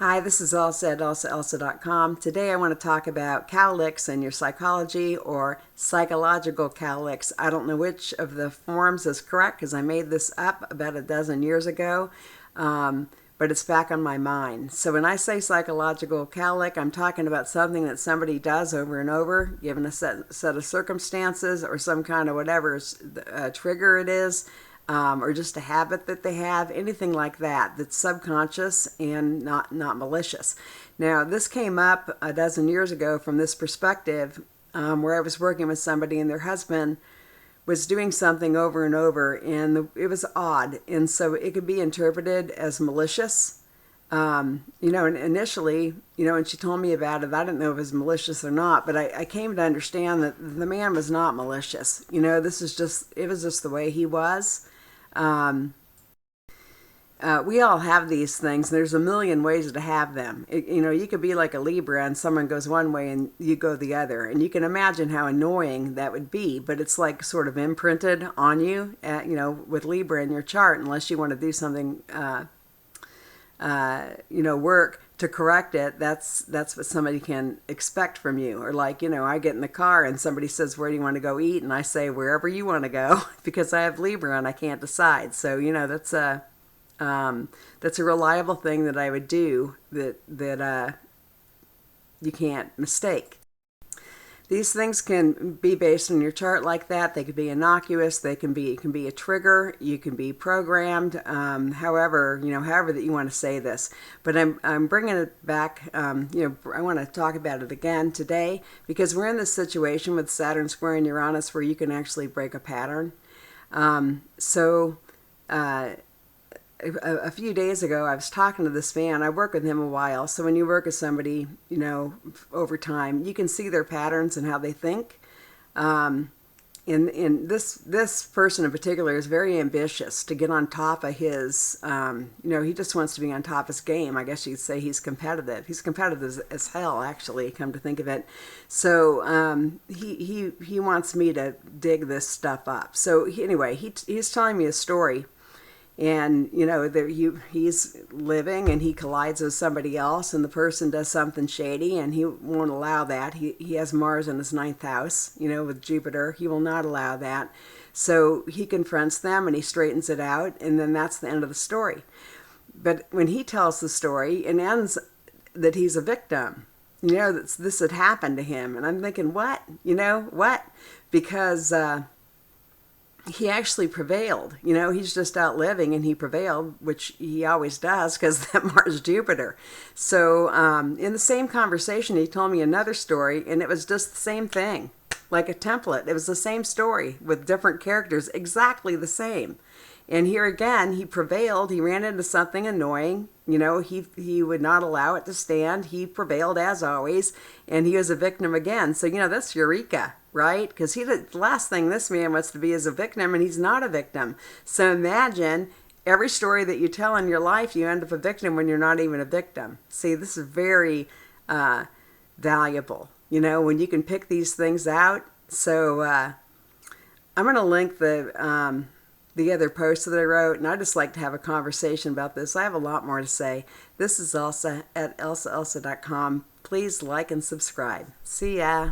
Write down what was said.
Hi, this is Elsa at elsa.com. Today I want to talk about cowlicks and your psychology or psychological cowlicks. I don't know which of the forms is correct because I made this up about a dozen years ago, but it's back on my mind. So when I say psychological cowlick, I'm talking about something that somebody does over and over, given a set of circumstances or some kind of whatever trigger it is. Or just a habit that they have, anything like that, that's subconscious and not malicious. Now, this came up a dozen years ago from this perspective, where I was working with somebody and their husband was doing something over and over, and it was odd, and so it could be interpreted as malicious. And initially, when she told me about it, I didn't know if it was malicious or not, but I came to understand that the man was not malicious. It was just the way he was. We all have these things. There's a million ways to have them. You could be like a Libra and someone goes one way and you go the other. And you can imagine how annoying that would be, but it's like sort of imprinted on you, with Libra in your chart, unless you want to do something, work to correct it. That's what somebody can expect from you. Or like, I get in the car and somebody says, where do you want to go eat? And I say, wherever you want to go, because I have Libra and I can't decide. So, that's a reliable thing that I would do that you can't mistake. These things can be based on your chart like that. They could be innocuous. It can be a trigger. You can be programmed. However that you want to say this. But I'm bringing it back. I want to talk about it again today because we're in this situation with Saturn squaring Uranus where you can actually break a pattern. A few days ago, I was talking to this man. I work with him a while. So when you work with somebody, over time, you can see their patterns and how they think. And this person in particular is very ambitious to get on top of his, he just wants to be on top of his game. I guess you'd say he's competitive. He's competitive as hell, actually, come to think of it. So he wants me to dig this stuff up. So he's telling me a story. And, he's living and he collides with somebody else and the person does something shady and he won't allow that. He has Mars in his 9th house, with Jupiter. He will not allow that. So he confronts them and he straightens it out, and then that's the end of the story. But when he tells the story, it ends that he's a victim. That this had happened to him. And I'm thinking, what? What? Because he actually prevailed. He's just out living and he prevailed, which he always does because that Mars Jupiter. So in the same conversation, he told me another story and it was just the same thing, like a template. It was the same story with different characters, exactly the same. And here again, he prevailed. He ran into something annoying. He would not allow it to stand. He prevailed as always, and he was a victim again. So, that's Eureka, right? Because the last thing this man wants to be is a victim, and he's not a victim. So imagine every story that you tell in your life, you end up a victim when you're not even a victim. See, this is very valuable, when you can pick these things out. So I'm going to link the other post that I wrote, and I just like to have a conversation about this. I have a lot more to say. This is Elsa at elsa.com. Please like and subscribe. See ya.